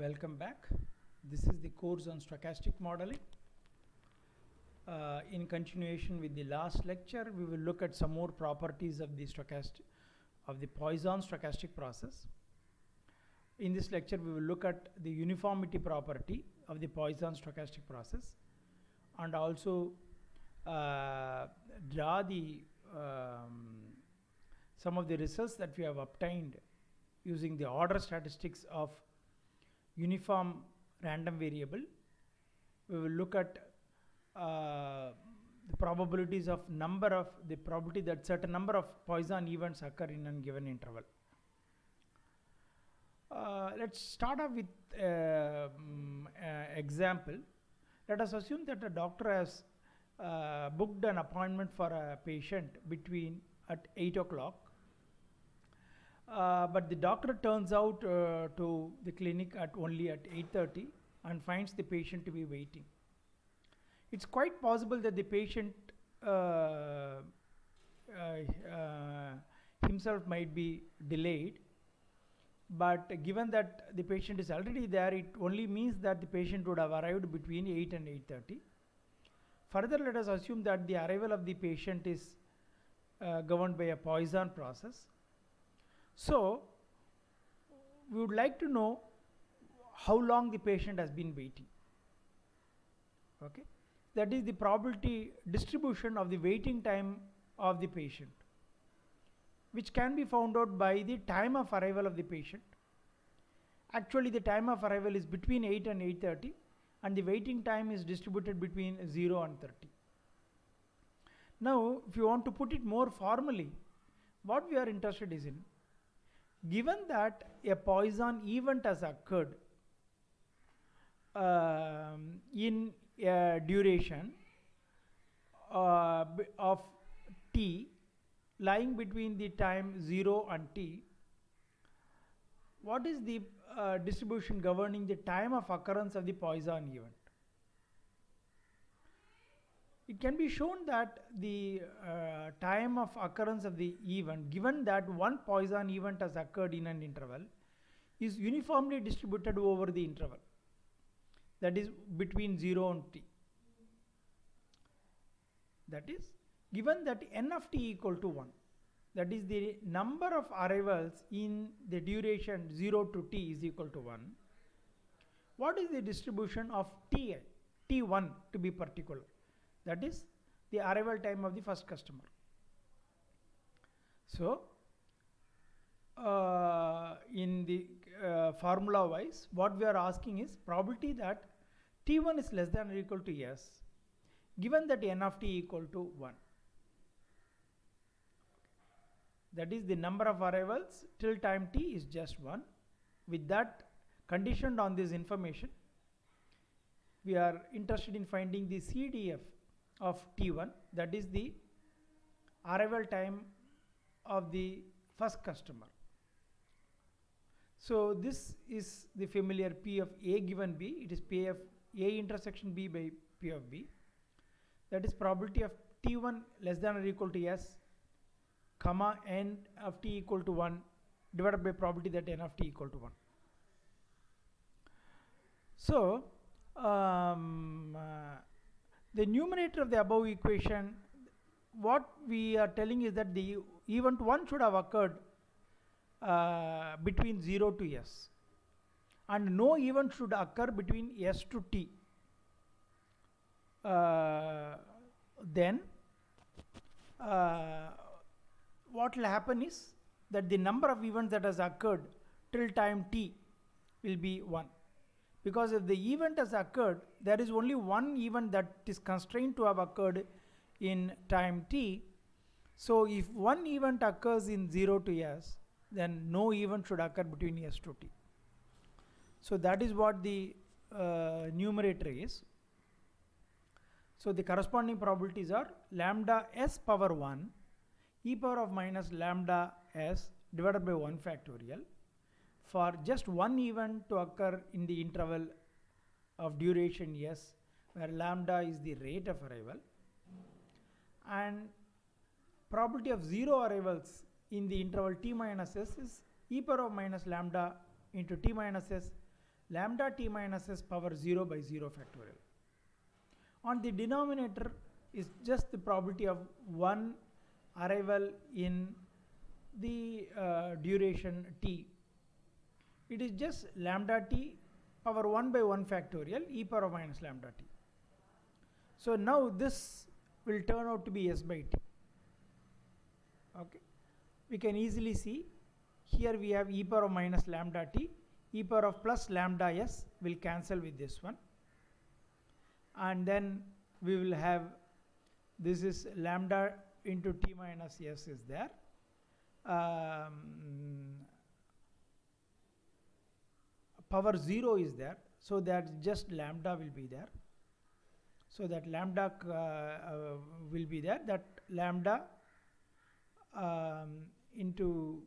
Welcome back. This is the course on stochastic modeling. In continuation with the last lecture, we will look at some more properties of the Poisson stochastic process. In this lecture, we will look at the uniformity property of the Poisson stochastic process, and also draw the some of the results that we have obtained using the order statistics of uniform random variable. We will look at the probabilities of the probability that certain number of Poisson events occur in a given interval. Let's start off with example. Let us assume that a doctor has booked an appointment for a patient at 8 o'clock. But the doctor turns out to the clinic only at 8:30 and finds the patient to be waiting. It's quite possible that the patient himself might be delayed, but given that the patient is already there, it only means that the patient would have arrived between 8 and 8:30. Further, let us assume that the arrival of the patient is governed by a Poisson process. So, we would like to know how long the patient has been waiting. Okay, that is the probability distribution of the waiting time of the patient, which can be found out by the time of arrival of the patient. Actually, the time of arrival is between 8 and 8:30, and the waiting time is distributed between 0 and 30. Now, if you want to put it more formally, what we are interested in, given that a Poisson event has occurred in a duration of t lying between the time 0 and t, what is the distribution governing the time of occurrence of the Poisson event? It can be shown that the time of occurrence of the event, given that one Poisson event has occurred in an interval, is uniformly distributed over the interval, that is between 0 and t. That is, given that n of t equal to 1, that is the number of arrivals in the duration 0 to t is equal to 1, what is the distribution of t1 to be particular? That is the arrival time of the first customer. So, in the formula wise, what we are asking is probability that t1 is less than or equal to s, given that n of t equal to 1. That is the number of arrivals till time t is just 1. With that, conditioned on this information, we are interested in finding the CDF of t1, that is the arrival time of the first customer. So this is the familiar P of A given B. It is P of A intersection B by P of B. That is probability of t1 less than or equal to s, comma n of t equal to 1 divided by probability that n of t equal to 1. So, the numerator of the above equation, what we are telling is that the event 1 should have occurred between 0 to s, and no event should occur between s to t. Then what will happen is that the number of events that has occurred till time t will be 1. Because if the event has occurred, there is only one event that is constrained to have occurred in time t. So, if one event occurs in 0 to s, then no event should occur between s to t. So, that is what the numerator is. So, the corresponding probabilities are lambda s power 1 e power of minus lambda s divided by 1 factorial for just one event to occur in the interval of duration s, where lambda is the rate of arrival, and probability of 0 arrivals in the interval t minus s is e power of minus lambda into t minus s lambda t minus s power 0 by 0 factorial. On the denominator is just the probability of one arrival in the duration t. It is just lambda t power 1 by 1 factorial e power minus lambda t. So now this will turn out to be s by t. Okay, we can easily see here we have e power of minus lambda t, e power of plus lambda s will cancel with this one, and then we will have this is lambda into t minus s is there. Power 0 is there, so that just lambda will be there. So that lambda will be there, that lambda into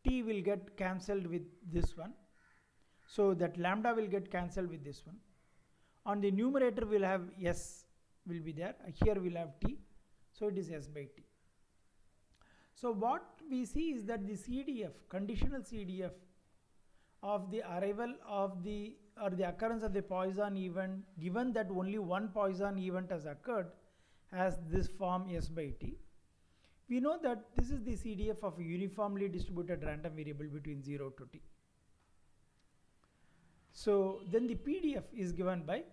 t will get cancelled with this one. So that lambda will get cancelled with this one. On the numerator we will have s will be there. Here we will have t. So it is s by t. So what we see is that the CDF, conditional CDF of the arrival of the or the occurrence of the Poisson event, given that only one Poisson event has occurred, has this form s by t. We know that this is the CDF of a uniformly distributed random variable between 0 to t. So then the PDF is given by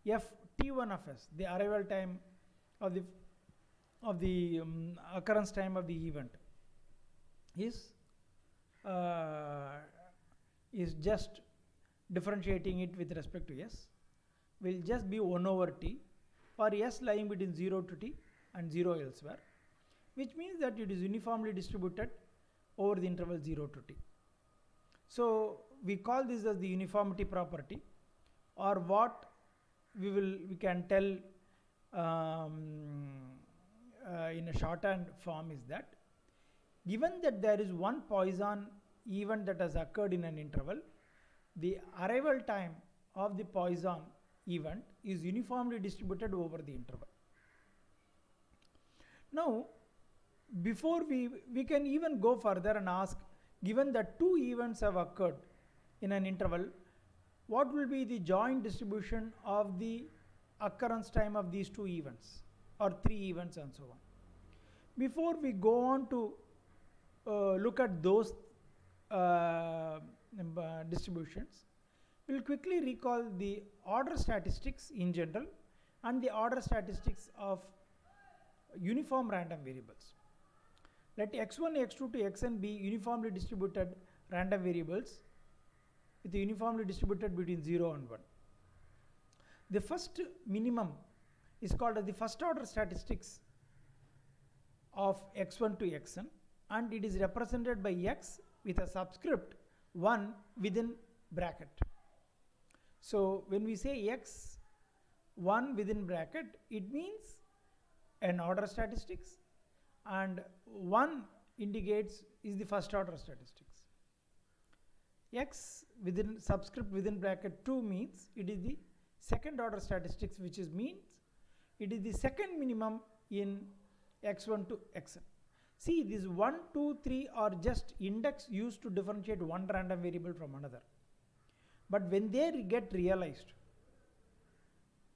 f t1 of s, the arrival time of the occurrence time of the event is just differentiating it with respect to s will just be 1 over t for s lying between 0 to t and 0 elsewhere, which means that it is uniformly distributed over the interval 0 to t. So we call this as the uniformity property, or what we can tell in a shorthand form is that given that there is one Poisson event that has occurred in an interval, the arrival time of the Poisson event is uniformly distributed over the interval. Now, before we can even go further and ask, given that two events have occurred in an interval, what will be the joint distribution of the occurrence time of these two events or three events and so on. Before we go on to look at those distributions, we'll quickly recall the order statistics in general and the order statistics of uniform random variables. Let x1, x2 to xn be uniformly distributed random variables with uniformly distributed between 0 and 1. The first minimum is called as the first order statistics of x1 to xn, and it is represented by x with a subscript 1 within bracket. So when we say x1 within bracket, it means an order statistics, and 1 indicates is the first order statistics. X within subscript within bracket 2 means it is the second order statistics, which means it is the second minimum in x1 to xn. See, these 1, 2, 3 are just index used to differentiate one random variable from another. But when they get realized,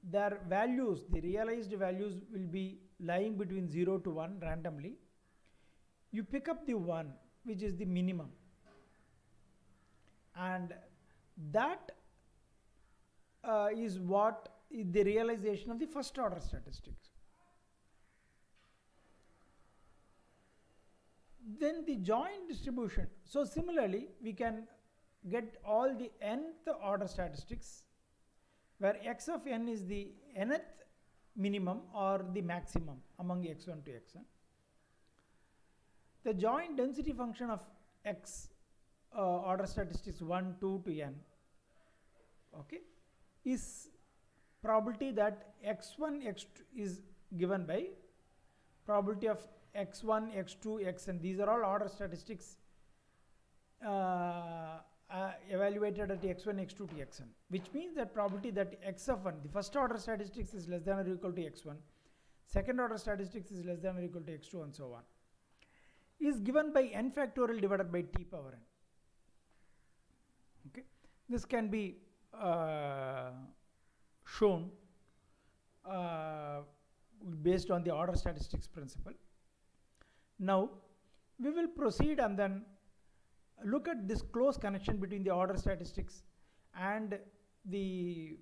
their values, the realized values will be lying between 0 to 1 randomly. You pick up the 1, which is the minimum, and that is what is the realization of the first order statistics. Then the joint distribution. So similarly, we can get all the nth order statistics where x of n is the nth minimum or the maximum among x1 to xn. The joint density function of x order statistics 1, 2 to n, okay, is probability that x1, x2 is given by probability of x1, x2, xn. These are all order statistics evaluated at x1, x2 to xn, which means that probability that x of 1, the first order statistics is less than or equal to x1, second order statistics is less than or equal to x2, and so on, is given by n factorial divided by t power n. Okay, This can be shown based on the order statistics principle. Now we will proceed and then look at this close connection between the order statistics and the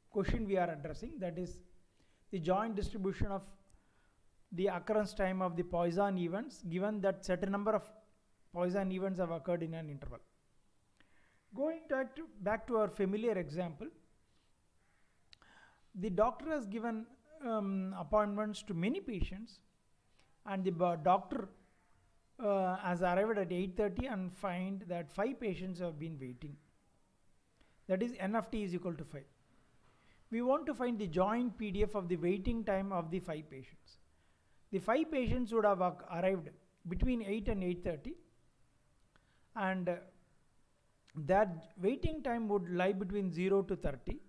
question we are addressing, that is the joint distribution of the occurrence time of the Poisson events given that certain number of Poisson events have occurred in an interval. Going back to our familiar example, the doctor has given appointments to many patients, and the doctor has arrived at 8:30 and find that 5 patients have been waiting. That is n of t is equal to 5. We want to find the joint PDF of the waiting time of the 5 patients. The 5 patients would have arrived between 8 and 8:30, and that waiting time would lie between 0 to 30.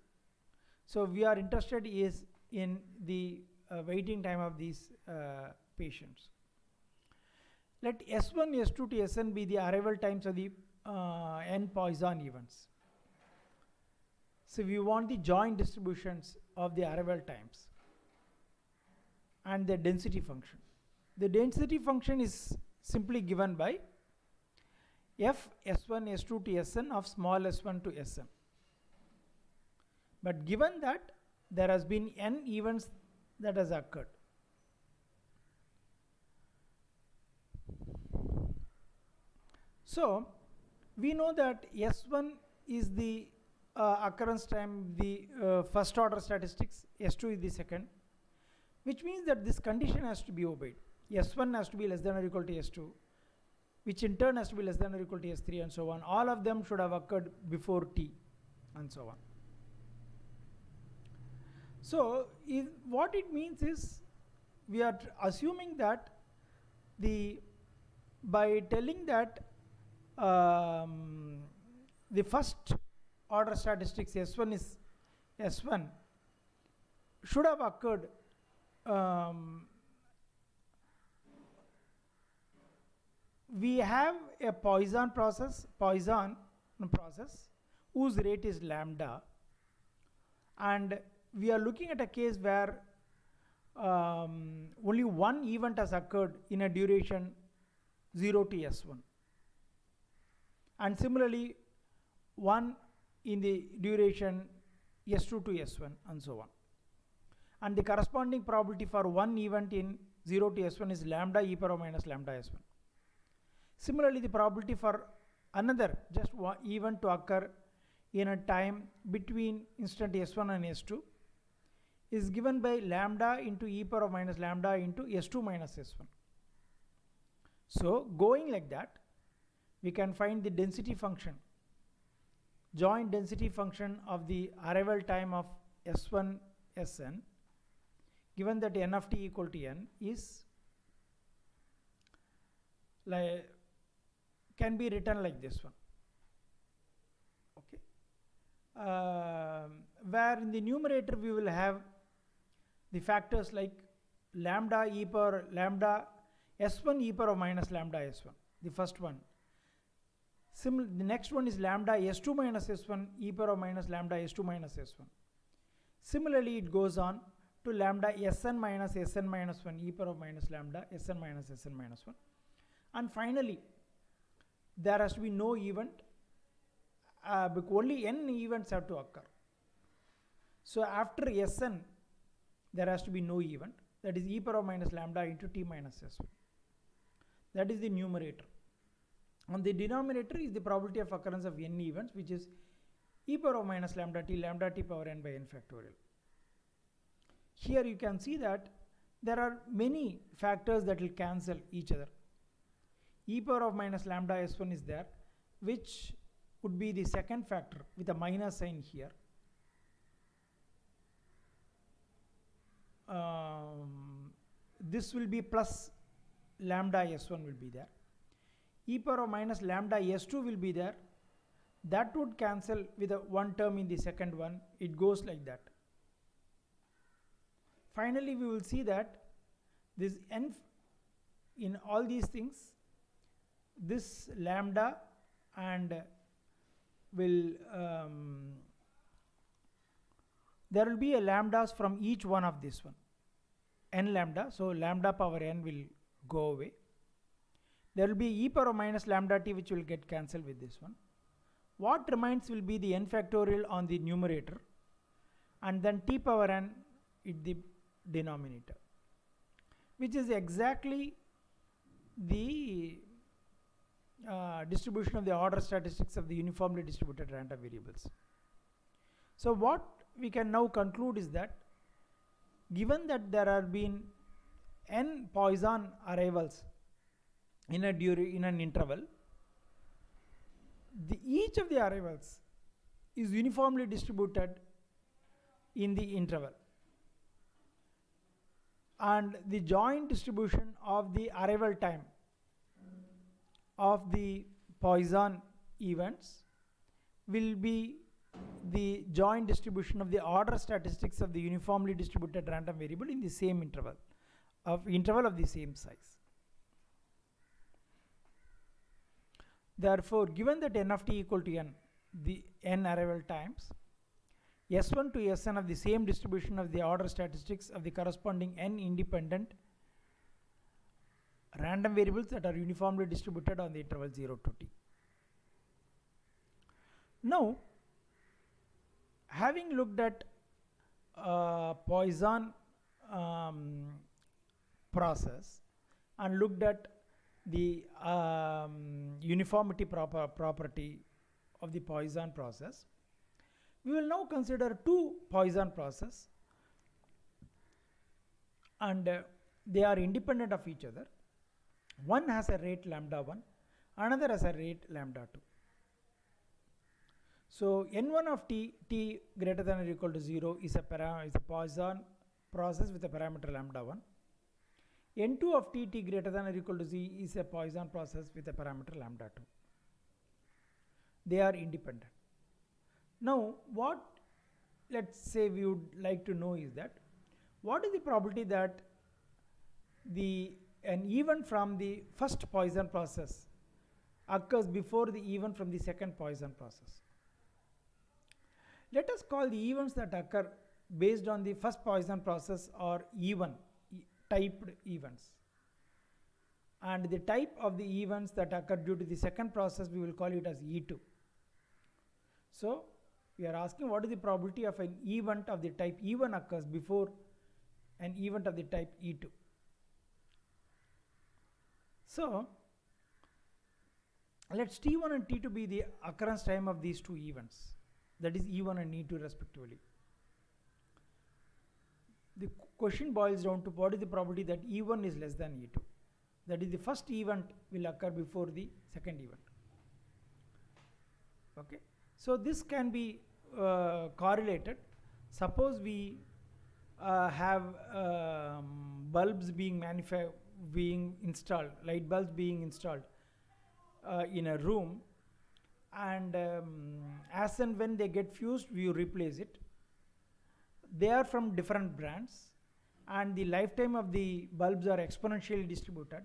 So we are interested is in the waiting time of these patients. Let S1, S2 to Sn be the arrival times of the n Poisson events. So we want the joint distributions of the arrival times and the density function. The density function is simply given by f S1, S2 to Sn of small s1 to Sn. But given that there has been n events that has occurred, so we know that S1 is the occurrence time, the first order statistics, S2 is the second, which means that this condition has to be obeyed. S1 has to be less than or equal to S2, which in turn has to be less than or equal to S3, and so on. All of them should have occurred before t, and so on. So what it means is, we are assuming that by telling that the first order statistics S1 should have occurred we have a Poisson process whose rate is lambda, and we are looking at a case where only one event has occurred in a duration 0 to S1, and similarly one in the duration S2 to S1, and so on. And the corresponding probability for one event in 0 to S1 is lambda e power minus lambda S1. Similarly, the probability for another just one event to occur in a time between instant S1 and S2 is given by lambda into e power minus lambda into S2 minus S1. So going like that, we can find the density function, joint density function of the arrival time of S1 Sn, given that n of t equal to n is can be written like this one. Okay, where in the numerator we will have the factors like lambda e power lambda S1 e power minus lambda S1, the first one. The next one is lambda S2 minus S1 e power minus lambda S2 minus S1. Similarly, it goes on to lambda Sn minus 1 e power minus lambda Sn minus 1. And finally, there has to be no event, because only n events have to occur. So after Sn, there has to be no event, that is e power minus lambda into t minus S1. That is the numerator. On the denominator is the probability of occurrence of n events, which is e power minus lambda t power n by n factorial. Here you can see that there are many factors that will cancel each other. E power of minus lambda S1 is there, which would be the second factor with a minus sign here. This will be plus lambda S1 will be there. E power of minus lambda S2 will be there. That would cancel with a one term in the second one. It goes like that. Finally, we will see that this n, in all these things, this lambda and will there will be a lambdas from each one of this one, n lambda, so lambda power n will go away. There will be e power minus lambda t, which will get cancelled with this one. What remains will be the n factorial on the numerator, and then t power n in the denominator, which is exactly the distribution of the order statistics of the uniformly distributed random variables. So what we can now conclude is that, given that there have been n Poisson arrivals in an interval, each of the arrivals is uniformly distributed in the interval, and the joint distribution of the arrival time of the Poisson events will be the joint distribution of the order statistics of the uniformly distributed random variable in the same interval of the same size. Therefore, given that n of t equal to n, the n arrival times, S1 to Sn of the same distribution of the order statistics of the corresponding n independent random variables that are uniformly distributed on the interval 0 to t. Now, having looked at Poisson process and looked at the uniformity property of the Poisson process, we will now consider two Poisson processes, and they are independent of each other. One has a rate lambda 1, another has a rate lambda 2. So n1 of t greater than or equal to 0 is a Poisson process with a parameter lambda 1. n2 of t greater than or equal to z is a Poisson process with a parameter lambda 2. They are independent. Now, what let's say we would like to know is that, what is the probability that an event from the first Poisson process occurs before the event from the second Poisson process? Let us call the events that occur based on the first Poisson process are E1 typed events, and the type of the events that occur due to the second process we will call it as E2. So we are asking what is the probability of an event of the type E1 occurs before an event of the type E2. So let's T1 and T2 be the occurrence time of these two events, that is E1 and E2 respectively. The question boils down to what is the probability that E1 is less than E2, that is the first event will occur before the second event. Okay, so this can be correlated. Suppose we have bulbs being installed, light bulbs being installed in a room, and as and when they get fused, we replace it. They are from different brands, and the lifetime of the bulbs are exponentially distributed.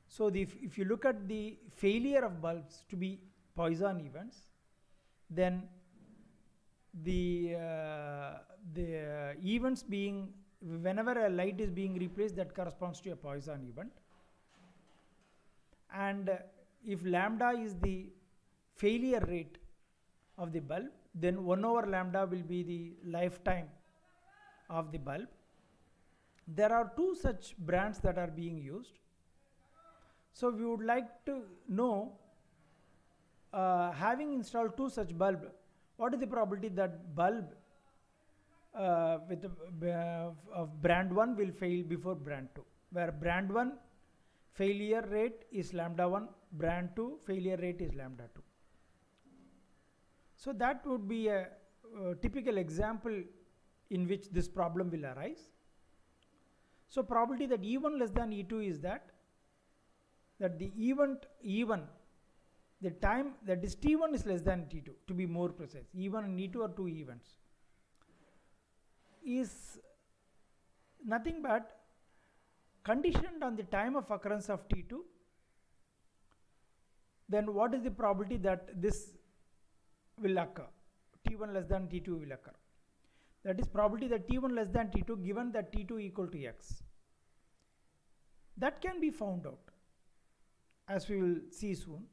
So if you look at the failure of bulbs to be Poisson events, then the events being, whenever a light is being replaced, that corresponds to a Poisson event. And if lambda is the failure rate of the bulb, then 1 over lambda will be the lifetime of the bulb. There are two such brands that are being used. So we would like to know, having installed two such bulb, what is the probability that bulb of brand 1 will fail before brand 2, where brand 1 failure rate is lambda 1, brand 2 failure rate is lambda 2. So that would be a typical example in which this problem will arise. So probability that E1 less than E2 is that the event E1, the time that is T1 is less than T2, to be more precise. E1 and E2 are two events, is nothing but conditioned on the time of occurrence of T2. Then what is the probability that this will occur. T1 less than T2 will occur. That is probability that T1 less than T2 given that T2 equal to X. That can be found out, as we will see soon.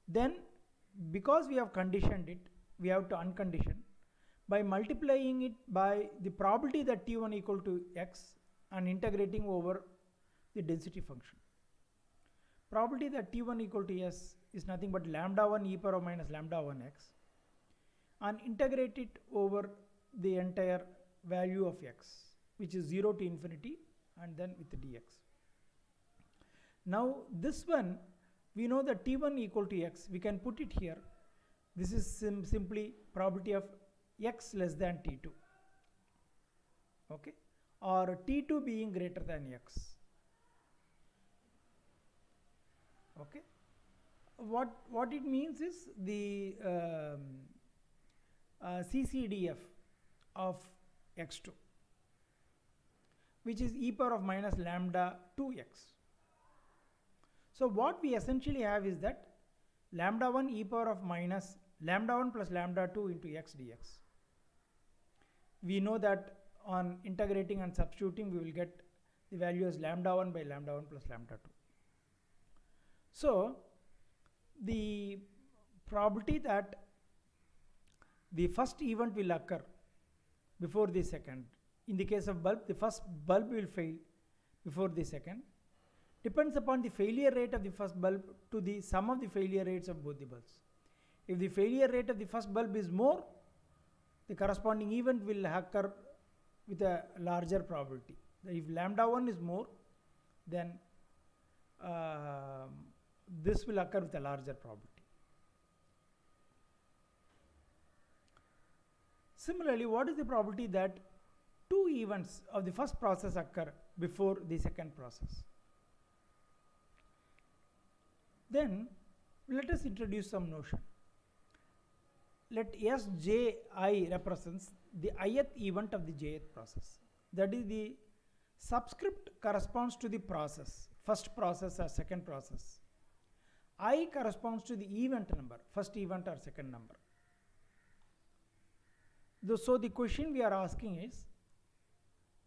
Then, because we have conditioned it, we have to uncondition by multiplying it by the probability that T1 equal to X and integrating over the density function. Probability that T1 equal to S is nothing but lambda 1 e power minus lambda 1 x, and integrate it over the entire value of x, which is 0 to infinity, and then with the dx. Now this one, we know that T1 equal to X, we can put it here. This is simply probability of X less than T2, okay, or T2 being greater than X, okay. What it means is the CCDF of X2, which is e power of minus lambda 2x. So what we essentially have is that lambda 1 e power of minus lambda 1 plus lambda 2 into x dx. We know that on integrating and substituting we will get the value as lambda 1 by lambda 1 plus lambda 2. So the probability that the first event will occur before the second, in the case of bulb, the first bulb will fail before the second, depends upon the failure rate of the first bulb to the sum of the failure rates of both the bulbs. If the failure rate of the first bulb is more, the corresponding event will occur with a larger probability. If lambda 1 is more, then this will occur with a larger probability. Similarly, what is the probability that two events of the first process occur before the second process? Then let us introduce some notion. Let Sji represents the ith event of the jth process. That is, the subscript corresponds to the process, first process or second process. I corresponds to the event number, first event or second number. So the question we are asking is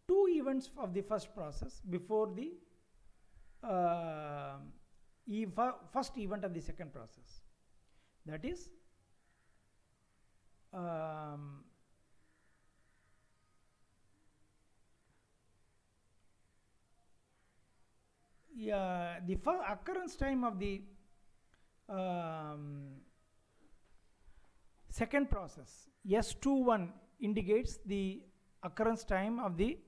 two events of the first process before the first event of the second process. That is the occurrence time of the second process, S21, indicates the occurrence time of the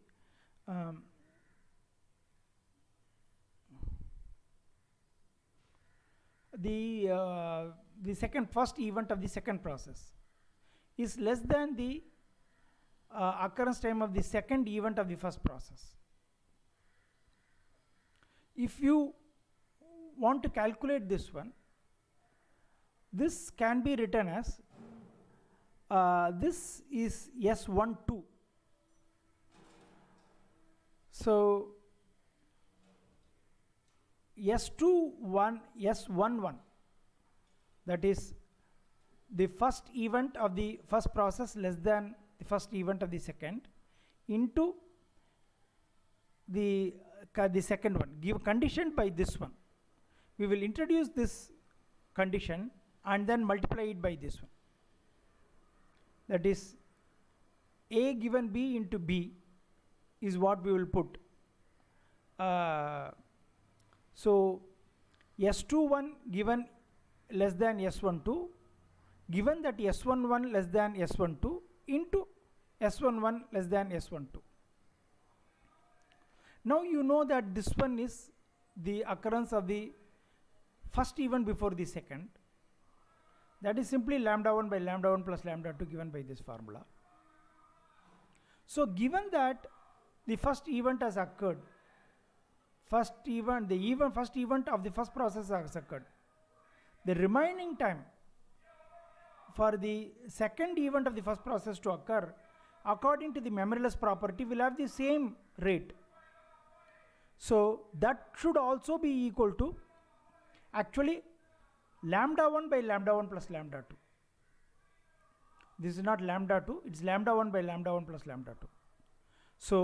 first event of the second process is less than the occurrence time of the second event of the first process. If you want to calculate this one, this can be written as this is S12. So S11, that is the first event of the first process less than the first event of the second, into the second one, give conditioned by this one. We will introduce this condition and then multiply it by this one. That is, A given B into B is what we will put. So S21 given less than S12, given that S11 less than S12 into S11 less than S12. Now you know that this one is the occurrence of the first event before the second. That is simply lambda 1 by lambda 1 plus lambda 2 given by this formula. So given that the first event has occurred, first event of the first process has occurred, the remaining time for the second event of the first process to occur, according to the memoryless property, will have the same rate. So that should also be equal to actually lambda 1 by lambda 1 plus lambda 2. This is not lambda 2, it's lambda 1 by lambda 1 plus lambda 2. So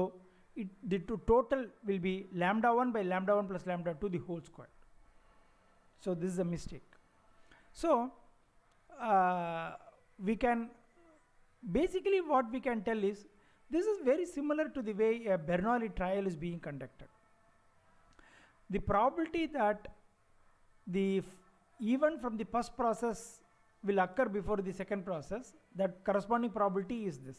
the total will be lambda 1 by lambda 1 plus lambda 2 the whole square. So this is a mistake. So we can basically, what we can tell is this is very similar to the way a Bernoulli trial is being conducted. The probability that the event from the first process will occur before the second process, that corresponding probability is this.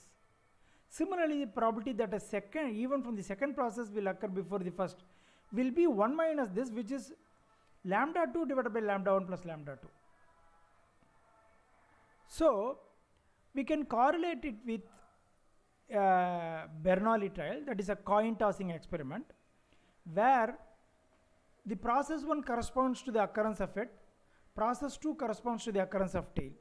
Similarly, the probability that a second event from the second process will occur before the first will be 1 minus this, which is lambda 2 divided by lambda 1 plus lambda 2. So we can correlate it with Bernoulli trial, that is a coin tossing experiment, where the process 1 corresponds to the occurrence of head, process 2 corresponds to the occurrence of tail.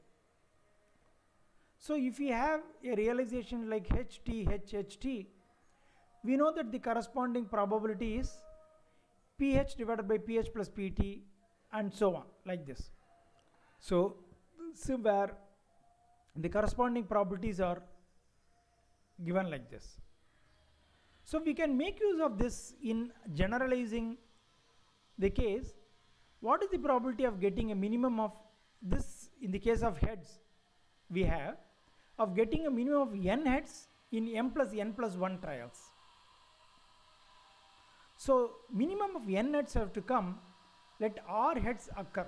So if we have a realization like HT, HHT, we know that the corresponding probability is PH divided by PH plus PT and so on, like this. So where the corresponding probabilities are given like this. So we can make use of this in generalizing the case. What is the probability of getting a minimum of this in the case of heads? We have of getting a minimum of n heads in m plus n plus 1 trials. So minimum of n heads have to come, let r heads occur,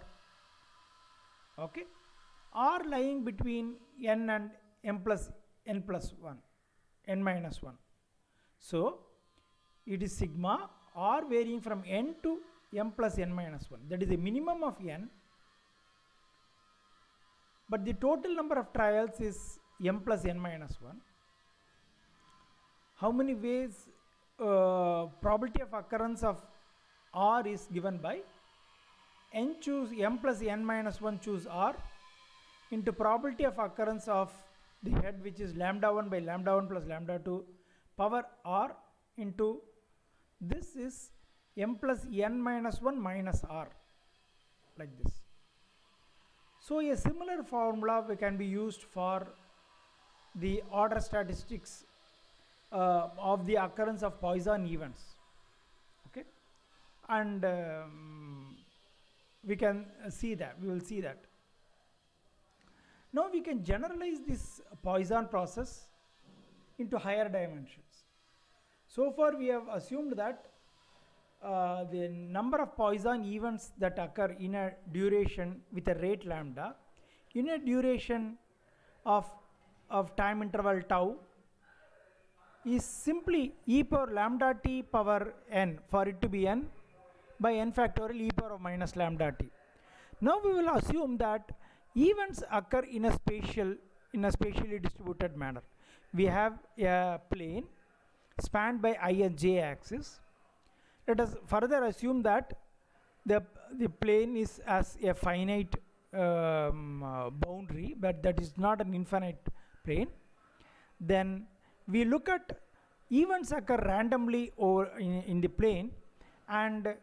okay, r lying between n and m plus n plus 1, n minus 1. So it is sigma r varying from n to m plus n minus 1, that is the minimum of n, but the total number of trials is m plus n minus 1. How many ways probability of occurrence of r is given by n choose m plus n minus 1 choose r into probability of occurrence of the head, which is lambda 1 by lambda 1 plus lambda 2 power r into this is m plus n minus 1 minus r, like this. So a similar formula can be used for the order statistics of the occurrence of Poisson events, okay, and we can see that, we will see that. Now we can generalize this Poisson process into higher dimensions. So far we have assumed that the number of Poisson events that occur in a duration with a rate lambda in a duration of time interval tau is simply e power lambda t power n, for it to be n by n factorial e power of minus lambda t. Now we will assume that events occur in a spatially distributed manner. We have a plane spanned by I and j axis. Let us further assume that the plane is as a finite boundary, but that is not an infinite plane. Then we look at events occur randomly over in the plane, and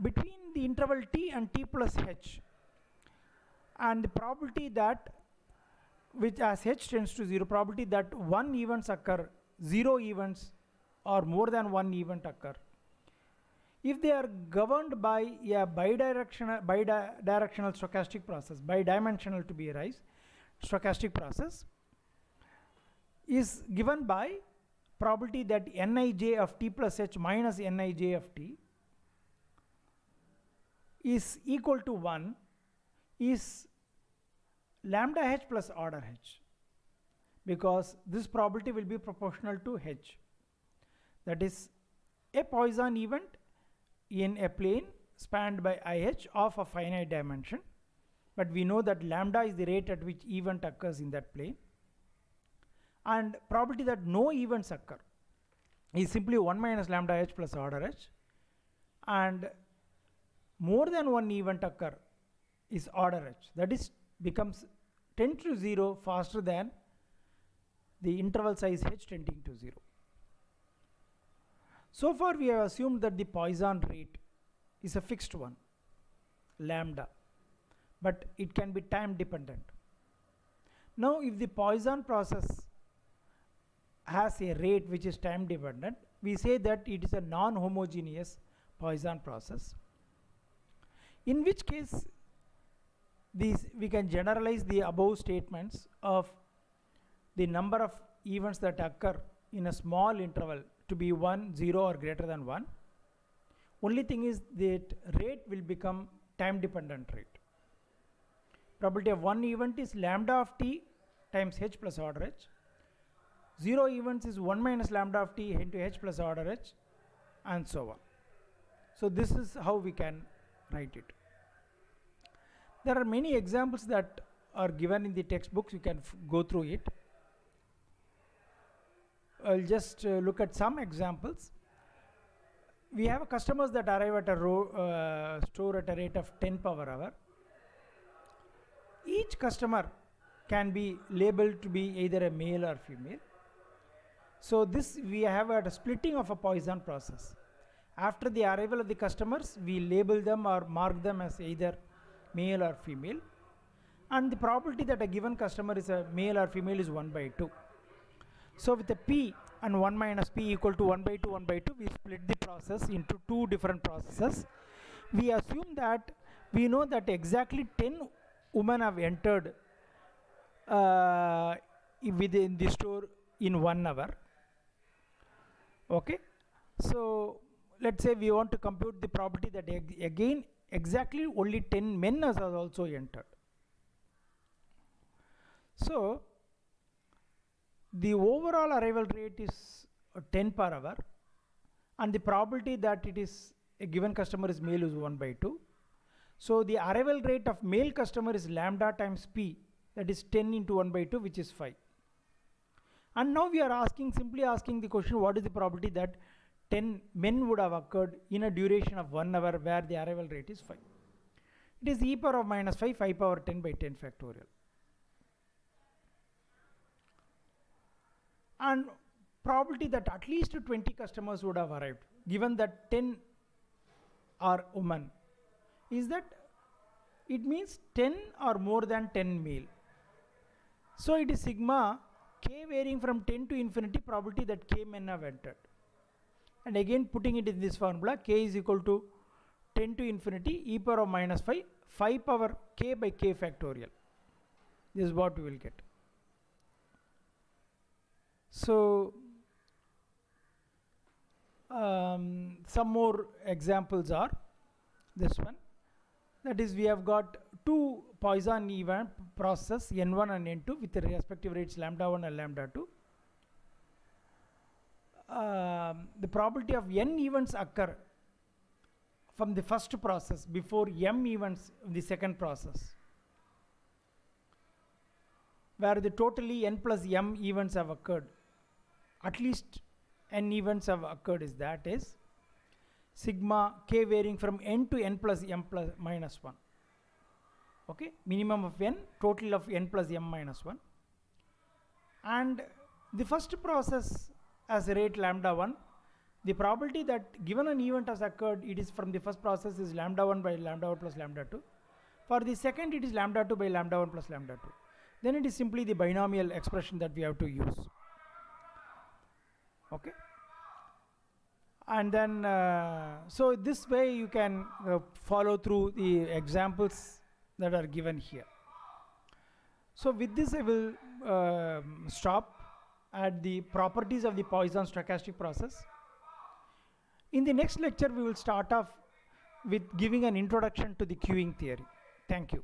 between the interval t and t plus h, and the probability that, which as h tends to 0, probability that 1 events occur, 0 events or more than 1 event occur, if they are governed by a bidirectional stochastic process, bidimensional to be precise, stochastic process, is given by probability that nij of t plus h minus nij of t is equal to 1 is lambda h plus order h, because this probability will be proportional to h. That is a Poisson event in a plane spanned by IH of a finite dimension, but we know that lambda is the rate at which event occurs in that plane, and probability that no events occur is simply 1 minus lambda h plus order h, and more than 1 event occur is order h, that is becomes tend to 0 faster than the interval size h tending to 0. So far we have assumed that the Poisson rate is a fixed one, lambda, but it can be time dependent. Now if the Poisson process has a rate which is time dependent, we say that it is a non-homogeneous Poisson process, in which case these we can generalize the above statements of the number of events that occur in a small interval to be 1, 0 or greater than 1. Only thing is that rate will become time dependent rate. Probability of one event is lambda of t times h plus order h. 0 events is 1 minus lambda of t into h plus order h, and so on. So this is how we can write it. There are many examples that are given in the textbooks. You can go through it. I'll just look at some examples. We have customers that arrive at a store at a rate of 10 per hour. Each customer can be labeled to be either a male or female. So this we have a splitting of a Poisson process. After the arrival of the customers, we label them or mark them as either male or female, and the probability that a given customer is a male or female is 1 by 2. So with a p and 1 minus p equal to 1 by 2, 1 by 2, we split the process into two different processes. We assume that we know that exactly 10 women have entered within the store in 1 hour. Okay, so let's say we want to compute the probability that again exactly only 10 men have also entered. So the overall arrival rate is 10 per hour, and the probability that it is a given customer is male is 1 by 2. So the arrival rate of male customer is lambda times p, that is 10 into 1 by 2, which is 5. And now we are simply asking the question, what is the probability that 10 men would have occurred in a duration of 1 hour where the arrival rate is 5. It is e power of minus 5, 5 power 10 by 10 factorial. And probability that at least 20 customers would have arrived, given that 10 are women, is that it means 10 or more than 10 male. So it is sigma k varying from 10 to infinity probability that k men have entered. And again putting it in this formula, k is equal to 10 to infinity e power of minus 5, 5 power k by k factorial. This is what we will get. So some more examples are this one. That is, we have got two Poisson event process n1 and n2 with the respective rates lambda 1 and lambda 2. The probability of n events occur from the first process before m events in the second process, where the totally n plus m events have occurred, at least n events have occurred, is sigma k varying from n to n plus m plus minus 1. Okay, minimum of n, total of n plus m minus 1. And the first process as rate lambda 1, the probability that given an event has occurred, it is from the first process is lambda 1 by lambda 1 plus lambda 2. For the second, it is lambda 2 by lambda 1 plus lambda 2. Then it is simply the binomial expression that we have to use. Okay. And then, so this way you can follow through the examples that are given here. So with this I will stop at the properties of the Poisson stochastic process. In the next lecture we will start off with giving an introduction to the queuing theory. Thank you.